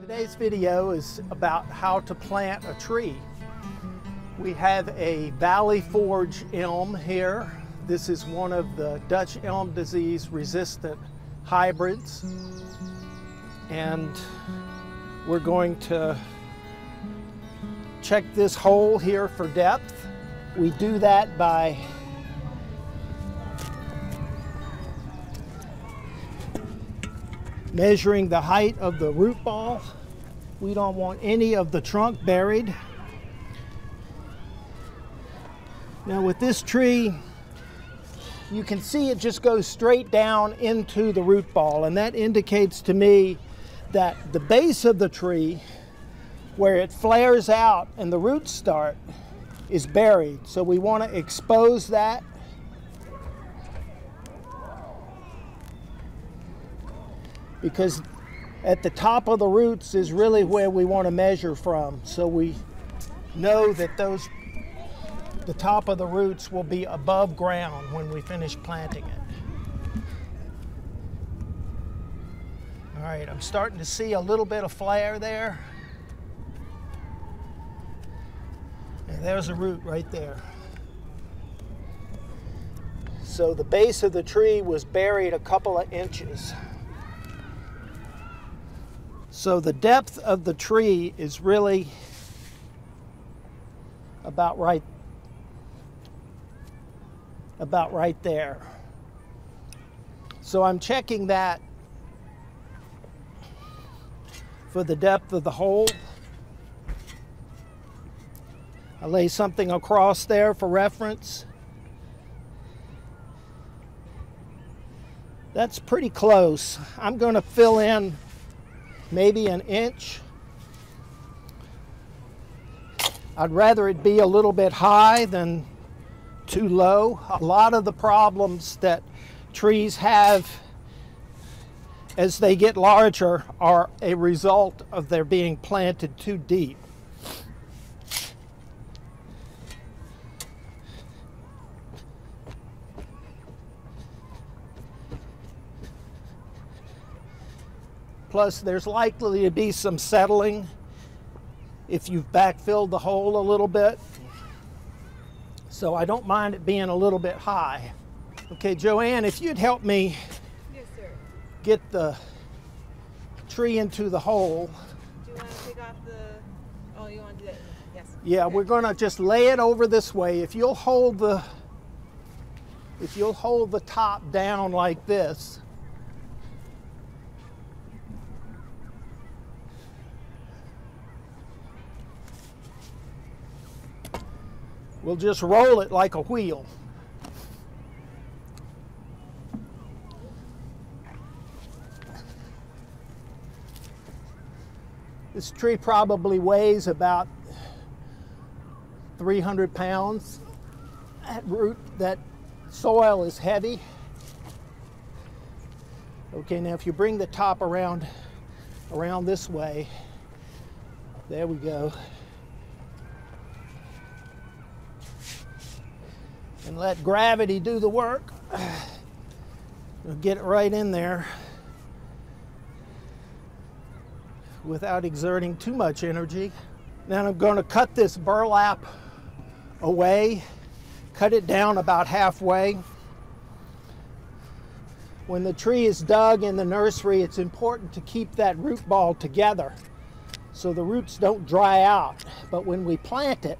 Today's video is about how to plant a tree. We have a Valley Forge elm here. This is one of the Dutch elm disease resistant hybrids. And we're going to check this hole here for depth. We do that by measuring the height of the root ball. We don't want any of the trunk buried. Now with this tree, you can see it just goes straight down into the root ball, and that indicates to me that the base of the tree, where it flares out and the roots start, is buried. So we want to expose that. Because at the top of the roots is really where we want to measure from. So we know that the top of the roots will be above ground when we finish planting it. All right, I'm starting to see a little bit of flare there. And there's a root right there. So the base of the tree was buried a couple of inches. So the depth of the tree is really about right there. So I'm checking that for the depth of the hole. I lay something across there for reference. That's pretty close. I'm going to fill in maybe an inch. I'd rather it be a little bit high than too low. A lot of the problems that trees have as they get larger are a result of their being planted too deep. Plus, there's likely to be some settling if you've backfilled the hole a little bit. So I don't mind it being a little bit high. Okay, Joanne, if you'd help me get the tree into the hole. Do you want to take off the, oh, you want to do that? Yes. Yeah, okay. We're going to just lay it over this way. If you'll hold the top down like this, we'll just roll it like a wheel. This tree probably weighs about 300 pounds. That soil is heavy. Okay, now if you bring the top around this way, there we go. And let gravity do the work. We'll get it right in there without exerting too much energy. Then I'm going to cut this burlap away, cut it down about halfway. When the tree is dug in the nursery, it's important to keep that root ball together so the roots don't dry out. But when we plant it,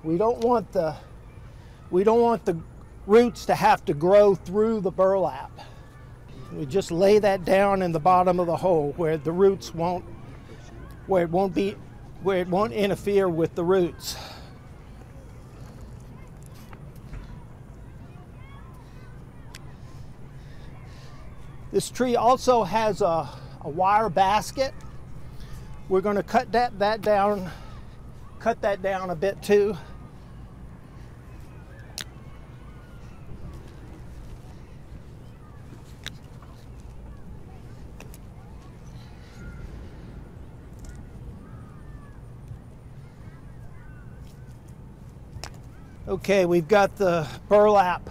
we don't want the roots to have to grow through the burlap. We just lay that down in the bottom of the hole where the roots won't interfere with the roots. This tree also has a wire basket. We're going to cut that down a bit too. Okay, we've got the burlap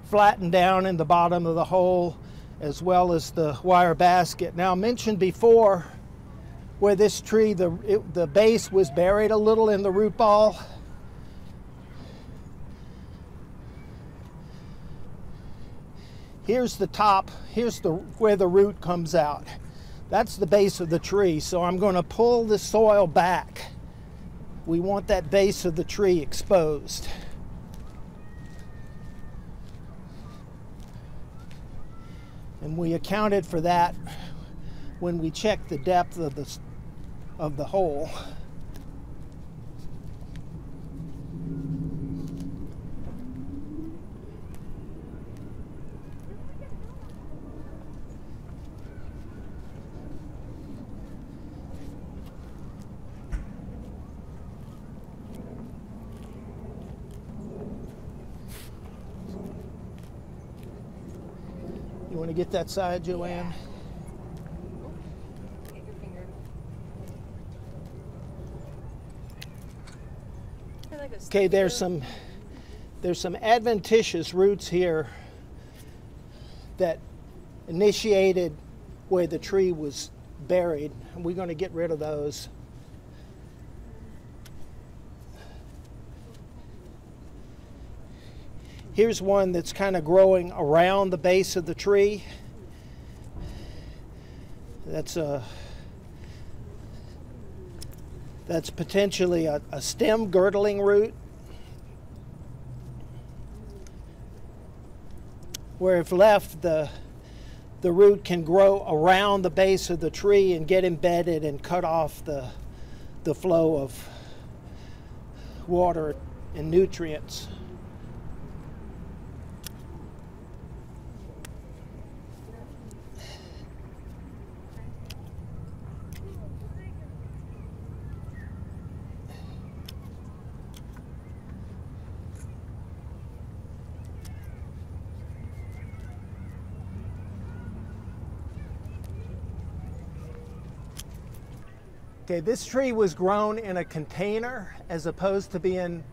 flattened down in the bottom of the hole. as well as the wire basket. Now, I mentioned before where this tree, the base was buried a little in the root ball. Here's the top, here's where the root comes out. That's the base of the tree, so I'm going to pull the soil back. We want that base of the tree exposed. And we accounted for that when we checked the depth of the hole. You want to get that side, Joanne? Get your finger. Okay, there's some adventitious roots here that initiated where the tree was buried, and we're going to get rid of those. Here's one that's kind of growing around the base of the tree. That's potentially a stem girdling root, where if left, the root can grow around the base of the tree and get embedded and cut off the flow of water and nutrients. Okay, this tree was grown in a container as opposed to being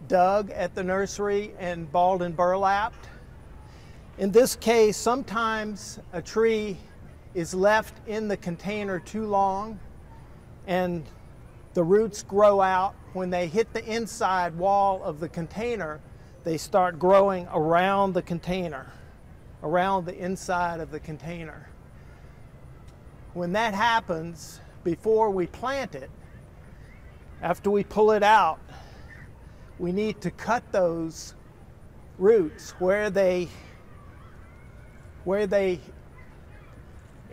dug at the nursery and balled and burlapped. In this case, sometimes a tree is left in the container too long and the roots grow out. When they hit the inside wall of the container, they start growing around the container, around the inside of the container. When that happens, before we plant it, after we pull it out, we need to cut those roots where they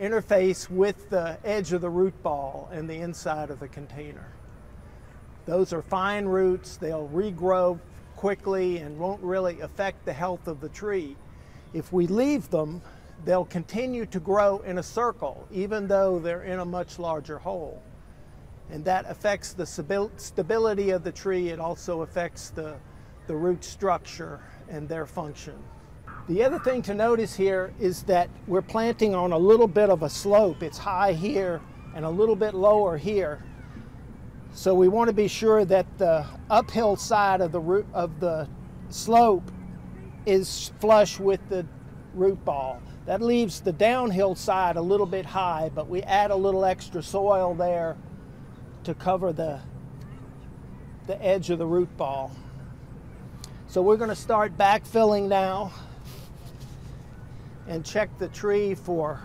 interface with the edge of the root ball and the inside of the container. Those are fine roots. They'll regrow quickly and won't really affect the health of the tree. If we leave them, they'll continue to grow in a circle, even though they're in a much larger hole. And that affects the stability of the tree. It also affects the root structure and their function. The other thing to notice here is that we're planting on a little bit of a slope. It's high here and a little bit lower here. So we want to be sure that the uphill side of the slope is flush with the root ball. That leaves the downhill side a little bit high, but we add a little extra soil there to cover the edge of the root ball. So we're going to start backfilling now and check the tree for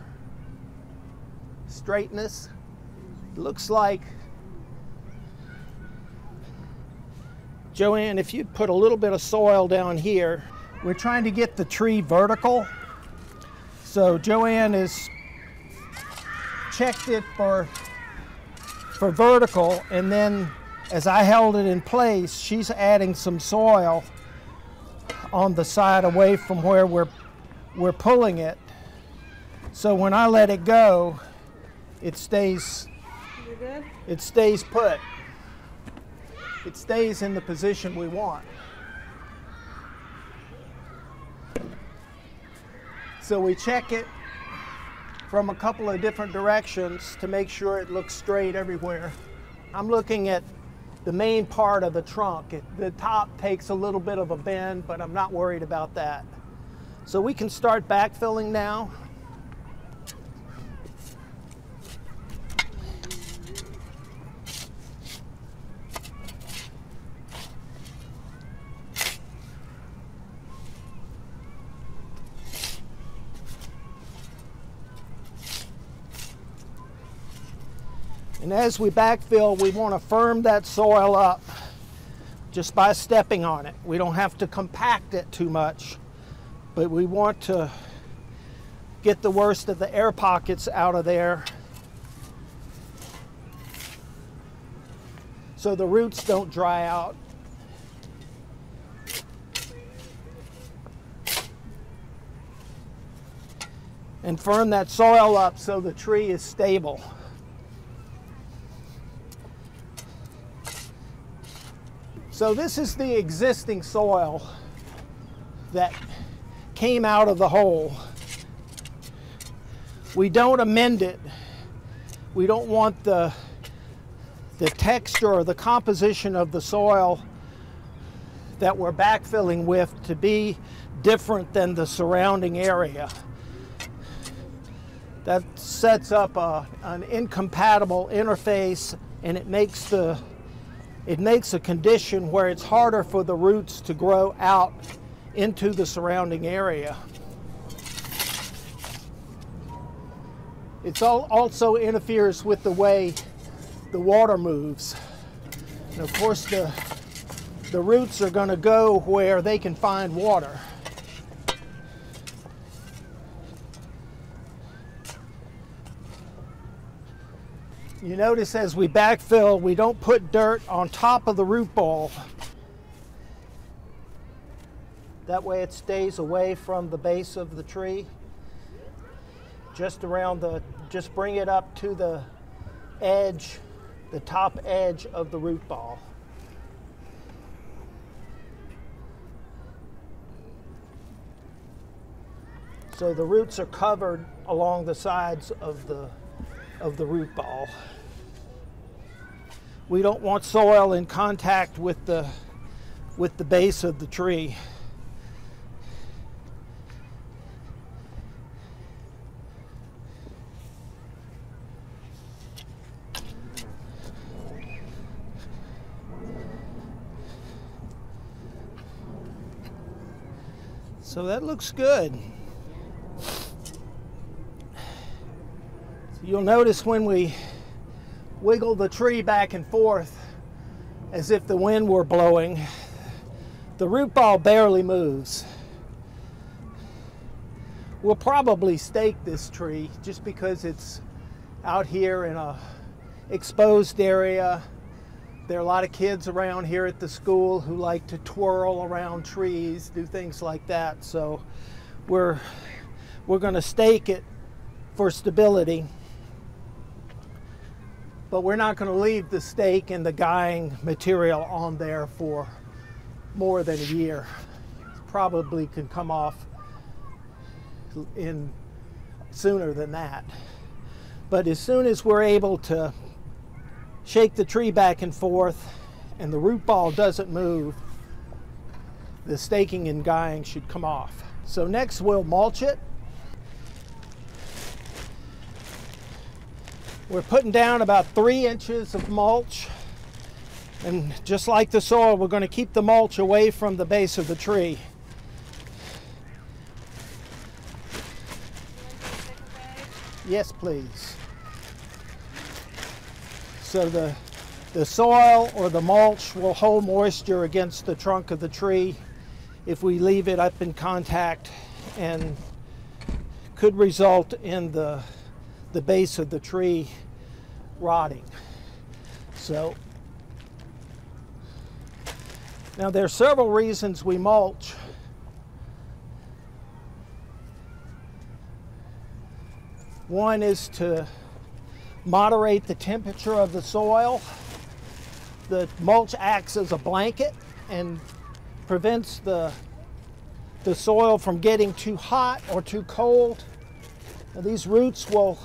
straightness. It looks like, Joanne, if you'd put a little bit of soil down here, we're trying to get the tree vertical. So Joanne has checked it for vertical, and then as I held it in place, she's adding some soil on the side away from where we're pulling it. So when I let it go, it stays put. It stays in the position we want. So we check it from a couple of different directions to make sure it looks straight everywhere. I'm looking at the main part of the trunk. The top takes a little bit of a bend, but I'm not worried about that. So we can start backfilling now. And as we backfill, we want to firm that soil up just by stepping on it. We don't have to compact it too much, but we want to get the worst of the air pockets out of there so the roots don't dry out. And firm that soil up so the tree is stable. So this is the existing soil that came out of the hole. We don't amend it. We don't want the texture or the composition of the soil that we're backfilling with to be different than the surrounding area. That sets up an incompatible interface, and it makes a condition where it's harder for the roots to grow out into the surrounding area. It also interferes with the way the water moves. And of course, the roots are going to go where they can find water. You notice as we backfill, we don't put dirt on top of the root ball. That way it stays away from the base of the tree. Just bring it up to the edge, the top edge of the root ball. So the roots are covered along the sides of the root ball. We don't want soil in contact with the base of the tree. So that looks good. You'll notice when we wiggle the tree back and forth as if the wind were blowing, the root ball barely moves. We'll probably stake this tree just because it's out here in a exposed area. There are a lot of kids around here at the school who like to twirl around trees, do things like that. So we're going to stake it for stability. But we're not going to leave the stake and the guying material on there for more than a year. Probably can come off in sooner than that. But as soon as we're able to shake the tree back and forth and the root ball doesn't move, the staking and guying should come off. So next we'll mulch it. We're putting down about 3 inches of mulch, and just like the soil, we're going to keep the mulch away from the base of the tree. Yes, please. So the soil or the mulch will hold moisture against the trunk of the tree if we leave it up in contact, and could result in the base of the tree rotting. So now there are several reasons we mulch. One is to moderate the temperature of the soil. The mulch acts as a blanket and prevents the soil from getting too hot or too cold. Now, these roots will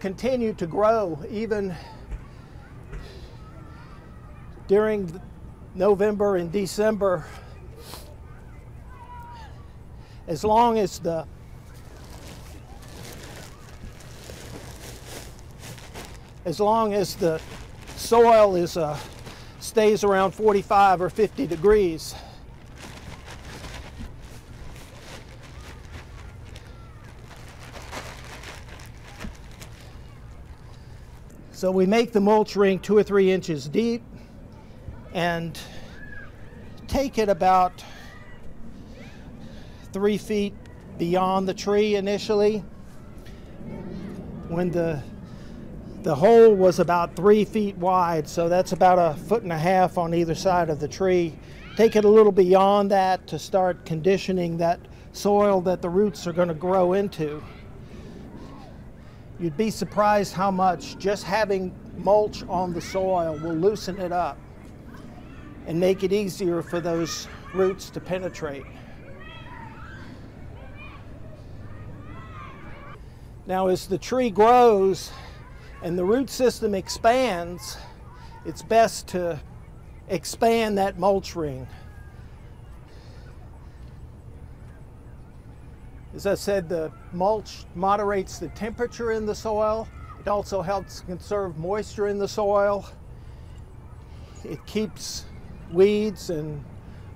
continue to grow even during November and December, as long as the soil stays around 45 or 50 degrees. So we make the mulch ring 2 or 3 inches deep and take it about 3 feet beyond the tree initially. When the hole was about 3 feet wide, so that's about 1.5 feet on either side of the tree. Take it a little beyond that to start conditioning that soil that the roots are going to grow into. You'd be surprised how much just having mulch on the soil will loosen it up and make it easier for those roots to penetrate. Now, as the tree grows and the root system expands, it's best to expand that mulch ring. As I said, the mulch moderates the temperature in the soil. It also helps conserve moisture in the soil. It keeps weeds and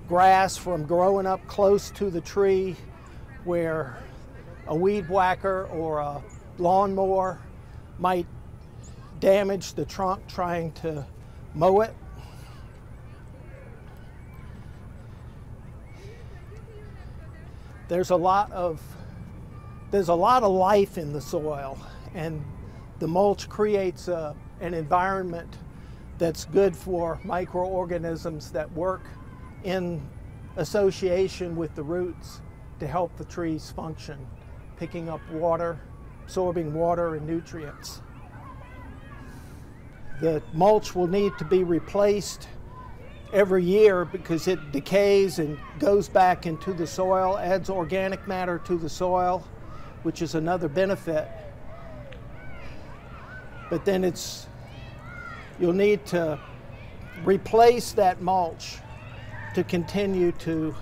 grass from growing up close to the tree where a weed whacker or a lawnmower might damage the trunk trying to mow it. There's a lot of life in the soil, and the mulch creates an environment that's good for microorganisms that work in association with the roots to help the trees function, picking up water, absorbing water and nutrients. The mulch will need to be replaced every year because it decays and goes back into the soil, adds organic matter to the soil, which is another benefit. But then you'll need to replace that mulch to continue to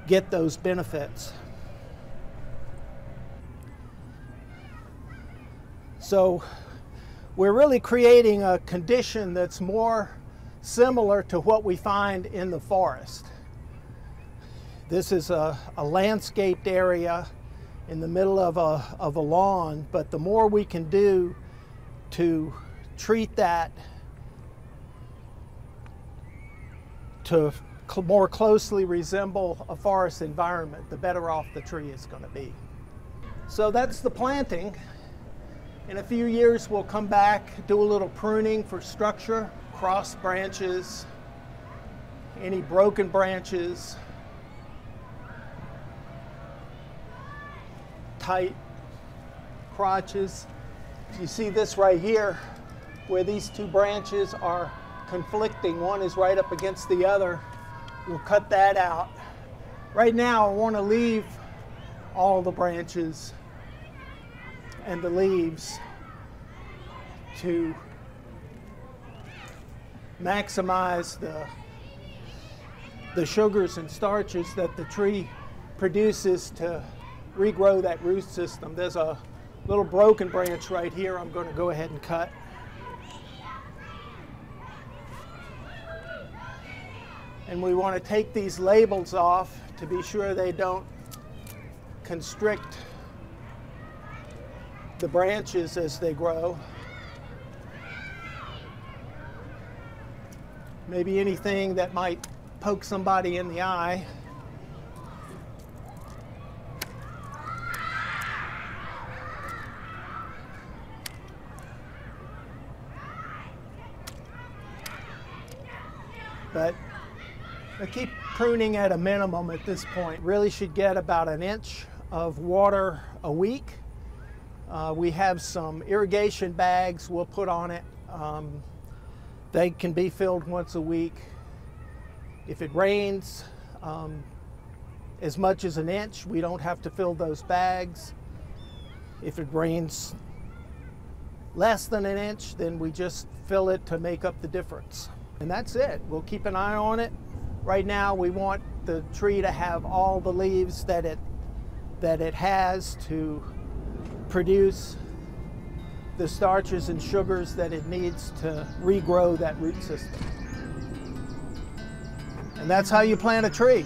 get those benefits. So we're really creating a condition that's more similar to what we find in the forest. This is a landscaped area in the middle of a lawn, but the more we can do to treat that to more closely resemble a forest environment, the better off the tree is going to be. So that's the planting. In a few years we'll come back, do a little pruning for structure, cross branches, any broken branches, tight crotches. You see this right here where these two branches are conflicting. One is right up against the other. We'll cut that out. Right now I want to leave all the branches and the leaves to maximize the sugars and starches that the tree produces to regrow that root system. There's a little broken branch right here I'm going to go ahead and cut. And we want to take these labels off to be sure they don't constrict the branches as they grow. Maybe anything that might poke somebody in the eye. But I keep pruning at a minimum at this point. Really should get about 1 inch of water a week. We have some irrigation bags we'll put on it. They can be filled once a week. If it rains as much as 1 inch, we don't have to fill those bags. If it rains less than 1 inch, then we just fill it to make up the difference. And that's it. We'll keep an eye on it. Right now we want the tree to have all the leaves that it has to produce the starches and sugars that it needs to regrow that root system. And that's how you plant a tree.